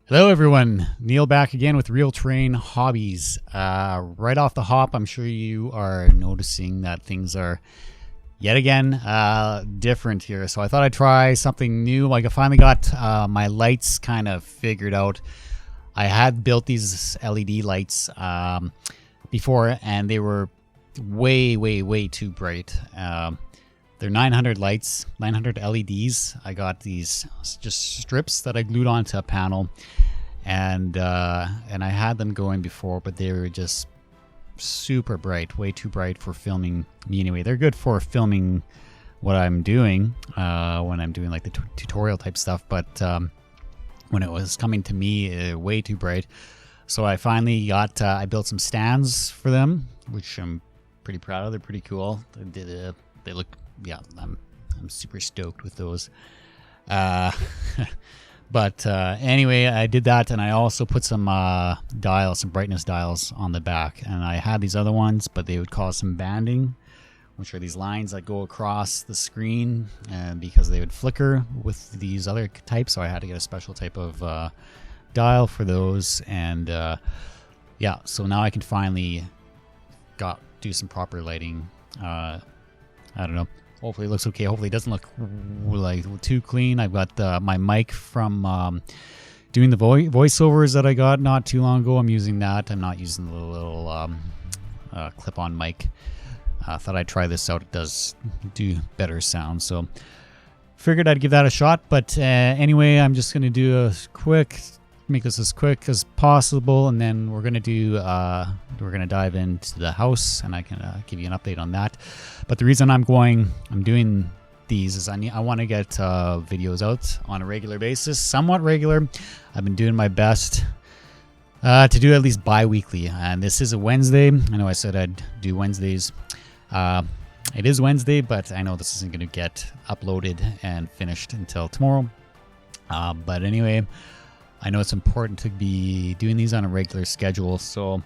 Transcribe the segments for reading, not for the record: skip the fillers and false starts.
Hello everyone, Neil back again with Real Terrain Hobbies. Right off the hop, I'm sure you are noticing that things are yet again different here. So I thought I'd try something new. Like I finally got my lights kind of figured out. I had built these LED lights before and they were way too bright. They're 900 lights, 900 LEDs. I got these just strips that I glued onto a panel, and I had them going before, but they were just super bright, way too bright for filming me anyway. They're good for filming what I'm doing when I'm doing like the tutorial type stuff, but when it was coming to me, way too bright. So I finally got, I built some stands for them, which I'm pretty proud of. They're pretty cool. They look, yeah, I'm super stoked with those. But anyway, I did that, and I also put some dials, some brightness dials on the back. And I had these other ones, but they would cause some banding, which are these lines that go across the screen, and because they would flicker with these other types, so I had to get a special type of dial for those. And yeah, so now I can finally do some proper lighting. I don't know. Hopefully it looks okay. Hopefully it doesn't look like too clean. I've got my mic from doing the voiceovers that I got not too long ago. I'm using that. I'm not using the little clip-on mic. I thought I'd try this out. It does do better sound. So figured I'd give that a shot. But anyway, I'm just going to do make this as quick as possible, and then we're gonna dive into the house, and I can give you an update on that. But the reason I'm doing these is I want to get videos out on a regular basis, somewhat regular. I've been doing my best to do at least bi-weekly, and this is a Wednesday. I know I said I'd do Wednesdays. It is Wednesday, but I know this isn't going to get uploaded and finished until tomorrow. But anyway, I know it's important to be doing these on a regular schedule, so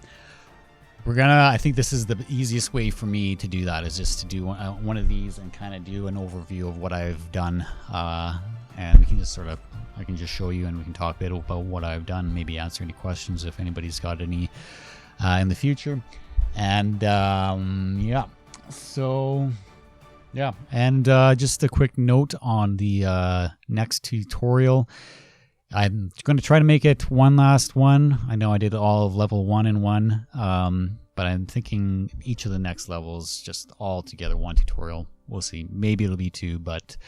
I think this is the easiest way for me to do that, is just to do one of these and kind of do an overview of what I've done, and we can just I can just show you, and we can talk a bit about what I've done, maybe answer any questions if anybody's got any in the future. And yeah, so yeah, and just a quick note on the next tutorial. I'm going to try to make it one last one. I know I did all of level 1 and 1, but I'm thinking each of the next levels just all together, one tutorial. We'll see. Maybe it'll be 2, but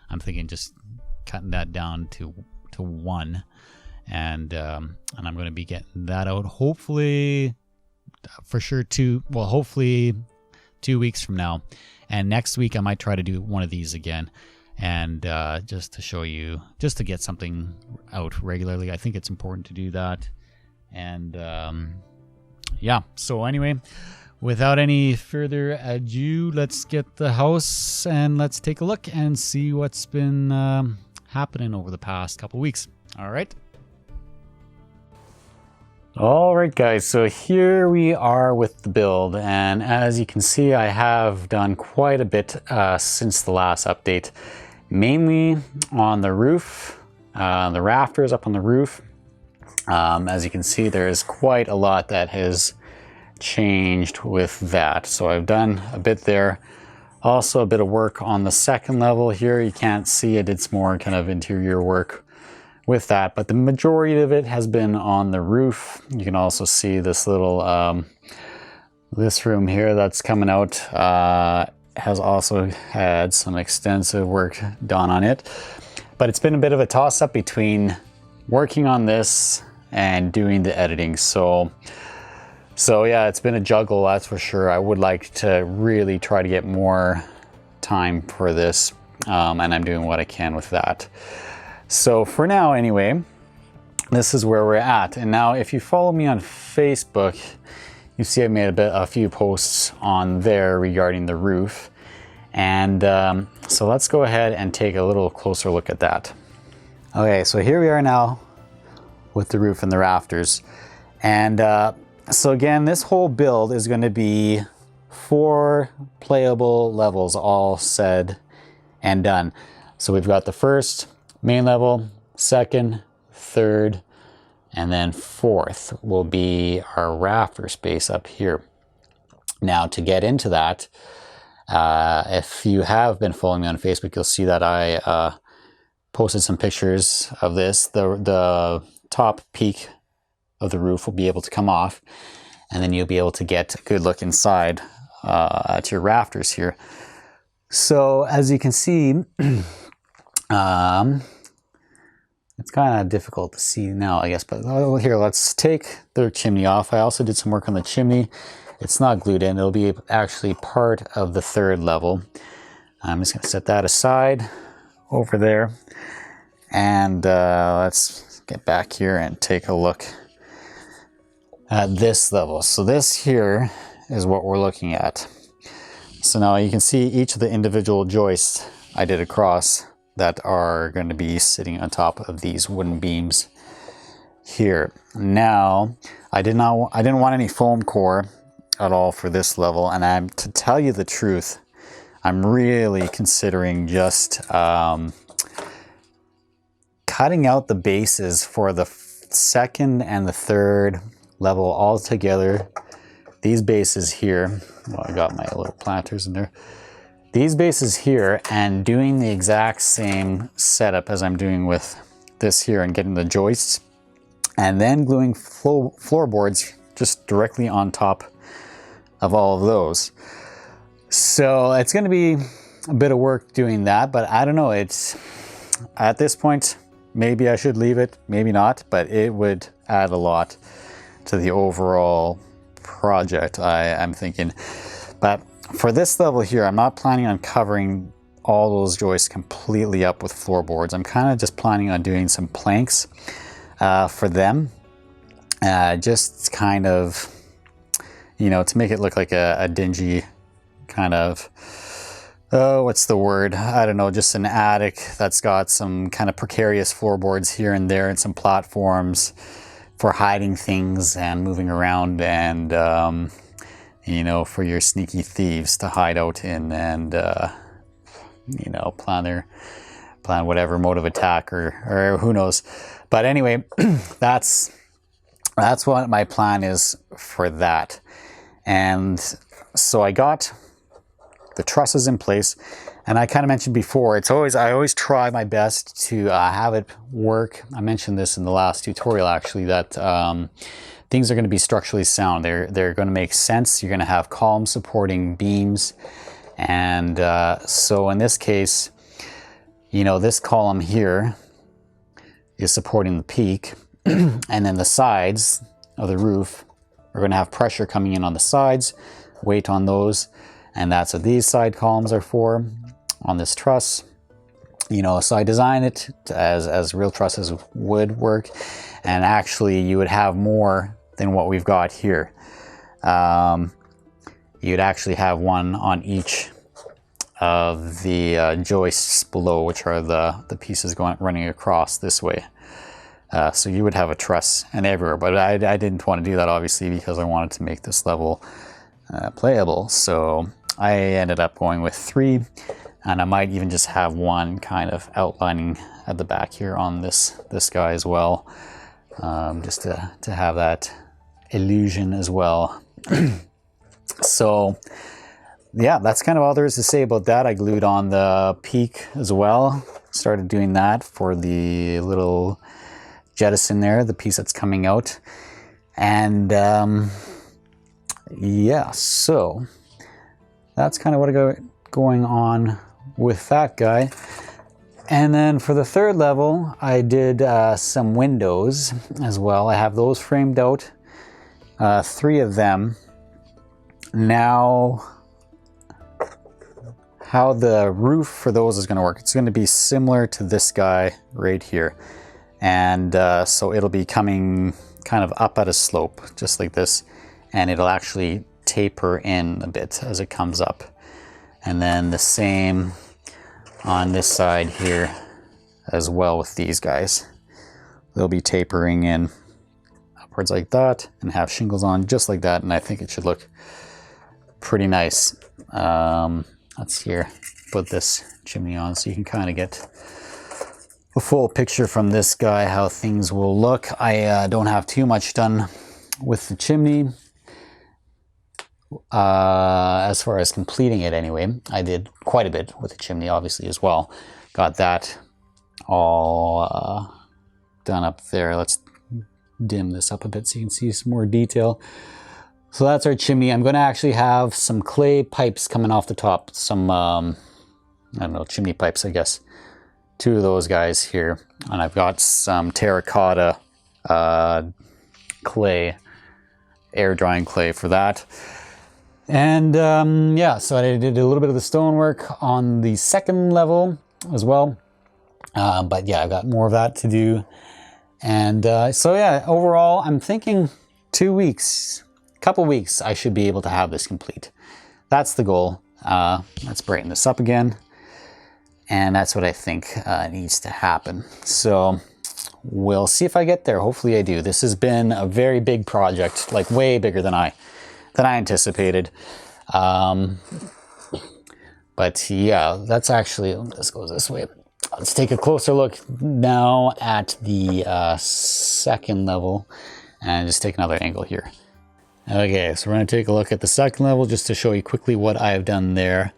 I'm thinking just cutting that down to 1, and I'm going to be getting that out hopefully for sure hopefully 2 weeks from now. And next week I might try to do one of these again. And just to show you, just to get something out regularly. I think it's important to do that. And yeah, so anyway, without any further ado, let's get the house and let's take a look and see what's been happening over the past couple weeks. All right. All right, guys, so here we are with the build, and as you can see, I have done quite a bit since the last update, mainly on the roof, the rafters up on the roof. As you can see, there is quite a lot that has changed with that, so I've done a bit there. Also a bit of work on the second level here. You can't see it, it's more kind of interior work with that, but the majority of it has been on the roof. You can also see this little this room here that's coming out has also had some extensive work done on it, but it's been a bit of a toss-up between working on this and doing the editing. So yeah, it's been a juggle, that's for sure. I would like to really try to get more time for this, and I'm doing what I can with that. So for now anyway, this is where we're at. And now if you follow me on Facebook, you see I made a few posts on there regarding the roof. And so let's go ahead and take a little closer look at that. Okay, so here we are now with the roof and the rafters. And so again, this whole build is going to be 4 playable levels all said and done. So we've got the first main level, second, third, And then fourth will be our rafter space up here. Now to get into that, if you have been following me on Facebook, you'll see that I posted some pictures of this. The top peak of the roof will be able to come off, and then you'll be able to get a good look inside at your rafters here. So as you can see, it's kind of difficult to see now, I guess, but here, let's take the chimney off. I also did some work on the chimney. It's not glued in. It'll be actually part of the third level. I'm just going to set that aside over there. And let's get back here and take a look at this level. So this here is what we're looking at. So now you can see each of the individual joists I did across that are going to be sitting on top of these wooden beams here. Now, I didn't want any foam core at all for this level, and to tell you the truth, I'm really considering just cutting out the bases for the second and the third level all together. These bases here, well, I got my little planters in there. These bases here, and doing the exact same setup as I'm doing with this here and getting the joists, and then gluing floorboards just directly on top of all of those. So it's going to be a bit of work doing that, but I don't know, it's at this point, maybe I should leave it, maybe not, but it would add a lot to the overall project, I'm thinking. But for this level here, I'm not planning on covering all those joists completely up with floorboards. I'm kind of just planning on doing some planks for them, just kind of, you know, to make it look like a dingy kind of, oh, what's the word? I don't know, just an attic that's got some kind of precarious floorboards here and there and some platforms for hiding things and moving around, and you know, for your sneaky thieves to hide out in and you know, plan whatever mode of attack or who knows. But anyway, that's what my plan is for that. And so I got the trusses in place, and I kind of mentioned before, I always try my best to have it work. I mentioned this in the last tutorial actually, that things are going to be structurally sound. They're going to make sense. You're going to have columns supporting beams, and so in this case, you know, this column here is supporting the peak, and then the sides of the roof are going to have pressure coming in on the sides, weight on those, and that's what these side columns are for on this truss. You know, so I designed it as real trusses would work, and actually you would have more than what we've got here. You'd actually have one on each of the joists below, which are the pieces running across this way. So you would have a truss and everywhere, but I didn't want to do that obviously because I wanted to make this level playable. So I ended up going with 3, and I might even just have one kind of outlining at the back here on this guy as well, just to have that illusion as well. So yeah, that's kind of all there is to say about that. I glued on the peak as well, started doing that for the little jettison there, the piece that's coming out. And yeah, so that's kind of what I got going on with that guy. And then for the third level, I did some windows as well. I have those framed out, 3 of them. Now, how the roof for those is going to work, it's going to be similar to this guy right here. And so it'll be coming kind of up at a slope, just like this, and it'll actually taper in a bit as it comes up. And then the same on this side here as well with these guys. They'll be tapering in upwards like that and have shingles on just like that, and I think it should look pretty nice. Let's here put this chimney on so you can kind of get a full picture from this guy how things will look. I don't have too much done with the chimney. As far as completing it anyway, I did quite a bit with the chimney obviously as well. Got that all done up there. Let's dim this up a bit so you can see some more detail. So that's our chimney. I'm going to actually have some clay pipes coming off the top. Some, I don't know, chimney pipes, I guess. 2 of those guys here. And I've got some terracotta clay, air drying clay for that. And yeah, so I did a little bit of the stonework on the 2nd level as well. But yeah, I've got more of that to do. And so yeah, overall, I'm thinking 2 weeks, couple weeks, I should be able to have this complete. That's the goal. Let's brighten this up again. And that's what I think needs to happen. So we'll see if I get there. Hopefully I do. This has been a very big project, like way bigger than I anticipated. But yeah, that's actually, let's go this way. Let's take a closer look now at the 2nd level and just take another angle here. Okay, so we're going to take a look at the 2nd level just to show you quickly what I've done there.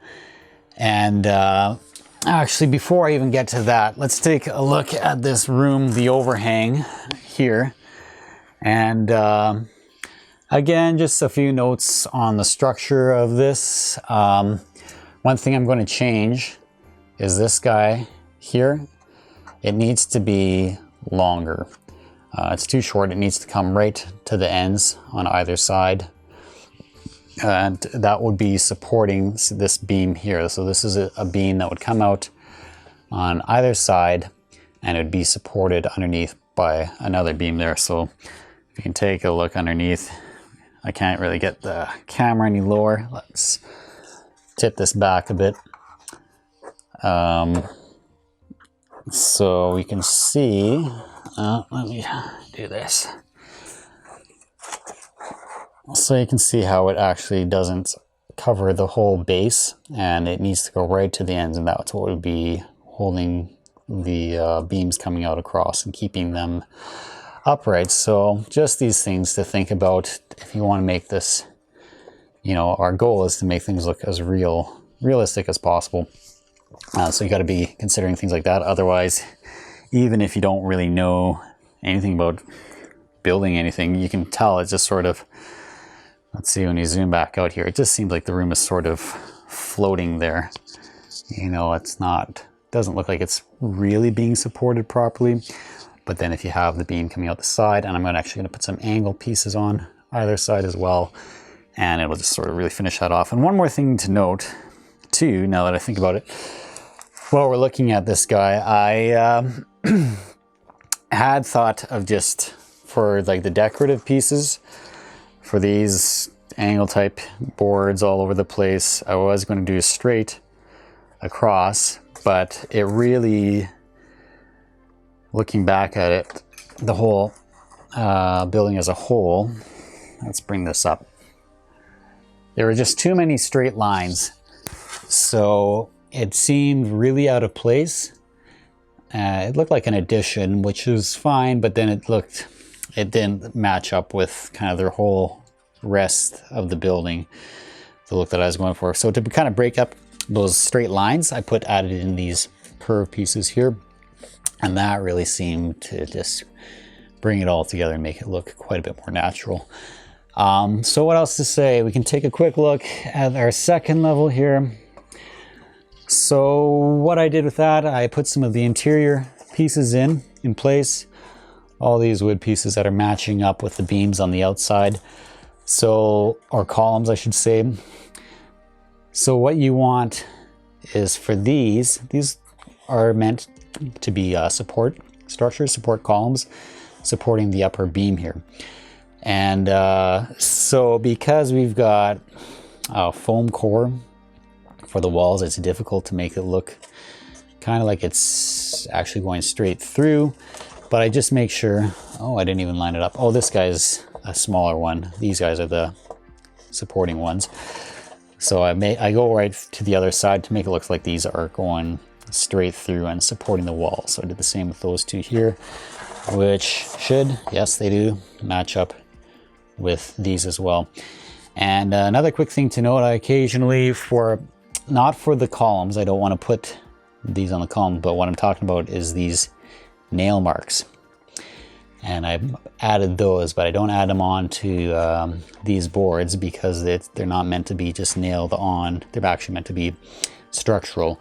And actually, before I even get to that, let's take a look at this room, the overhang here. And again, just a few notes on the structure of this. One thing I'm going to change is this guy here. It needs to be longer. It's too short. It needs to come right to the ends on either side. And that would be supporting this beam here. So this is a beam that would come out on either side and it would be supported underneath by another beam there. So if you can take a look underneath, I can't really get the camera any lower. Let's tip this back a bit. So we can see, let me do this. So you can see how it actually doesn't cover the whole base and it needs to go right to the ends, and that's what would be holding the beams coming out across and keeping them upright. So just these things to think about if you want to make this, you know, our goal is to make things look as realistic as possible. So you got to be considering things like that. Otherwise, even if you don't really know anything about building anything, you can tell it's just sort of, let's see, when you zoom back out here, it just seems like the room is sort of floating there. You know, it's not, doesn't look like it's really being supported properly. But then if you have the beam coming out the side, and I'm actually going to put some angle pieces on either side as well, and it will just sort of really finish that off. And one more thing to note too, now that I think about it, while we're looking at this guy, I had thought of just for like the decorative pieces, for these angle type boards all over the place, I was going to do straight across, but it really, looking back at it, the whole building as a whole, let's bring this up. There were just too many straight lines. So it seemed really out of place. It looked like an addition, which is fine, but then it didn't match up with kind of their whole rest of the building, the look that I was going for. So to kind of break up those straight lines, I added in these curved pieces here, and that really seemed to just bring it all together and make it look quite a bit more natural. So what else to say? We can take a quick look at our 2nd level here. So what I did with that, I put some of the interior pieces in place, all these wood pieces that are matching up with the beams on the outside. So, or columns, I should say. So what you want is for these are meant to be support structures, support columns, supporting the upper beam here. And so because we've got a foam core for the walls, it's difficult to make it look kind of like it's actually going straight through. But I just make sure, oh, I didn't even line it up. Oh, this guy's a smaller one. These guys are the supporting ones. So I go right to the other side to make it look like these are going straight through and supporting the wall. So I did the same with those two here, which should, yes, they do match up with these as well. And another quick thing to note, I occasionally, not for the columns, I don't want to put these on the column, but what I'm talking about is these nail marks. And I've added those, but I don't add them on to these boards because they're not meant to be just nailed on. They're actually meant to be structural.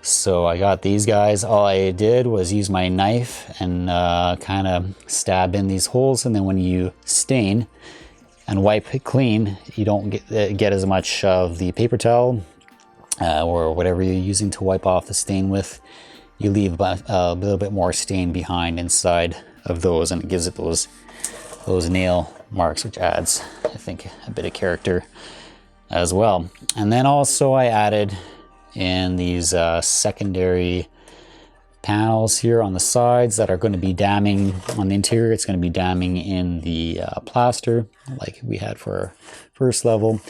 So I got these guys. All I did was use my knife and kind of stab in these holes, and then when you stain and wipe it clean, you don't get as much of the paper towel or whatever you're using to wipe off the stain with. You leave a little bit more stain behind inside of those, and it gives it those nail marks, which adds, I think, a bit of character as well. And then also I added in these secondary panels here on the sides that are going to be damming on the interior. It's going to be damming in the plaster like we had for our first level.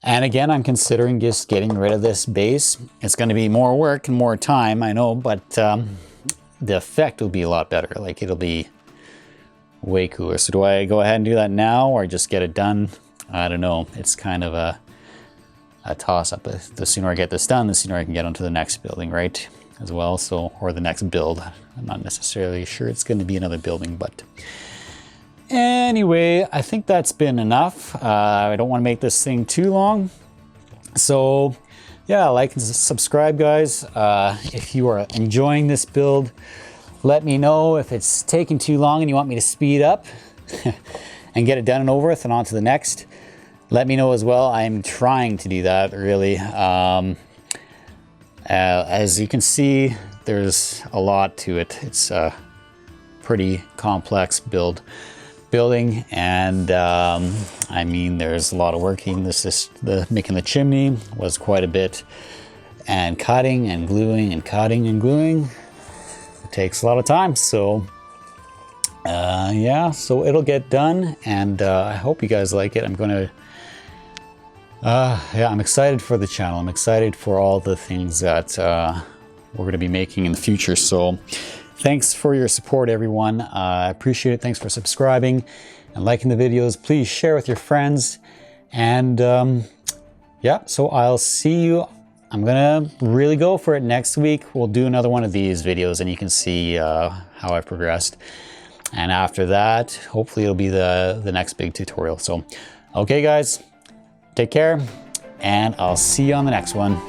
And again, I'm considering just getting rid of this base. It's going to be more work and more time, I know, but the effect will be a lot better. Like, it'll be way cooler. So do I go ahead and do that now or just get it done? I don't know. It's kind of a toss-up. The sooner I get this done, the sooner I can get onto the next building, right? As well, so, or the next build. I'm not necessarily sure it's going to be another building, but anyway, I think that's been enough. I don't want to make this thing too long. So yeah, like and subscribe, guys. If you are enjoying this build, let me know. If it's taking too long and you want me to speed up and get it done and over with and on to the next, let me know as well. I'm trying to do that, really. As you can see, there's a lot to it. It's a pretty complex building, and I mean, there's a lot of working. Making the chimney was quite a bit, and cutting and gluing and cutting and gluing. It takes a lot of time, so yeah, so it'll get done, and I hope you guys like it. Yeah, I'm excited for the channel. I'm excited for all the things that we're going to be making in the future. So thanks for your support, everyone. I appreciate it. Thanks for subscribing and liking the videos. Please share with your friends. And yeah, so I'll see you. I'm going to really go for it next week. We'll do another one of these videos and you can see how I've progressed. And after that, hopefully it'll be the next big tutorial. So, okay, guys. Take care, and I'll see you on the next one.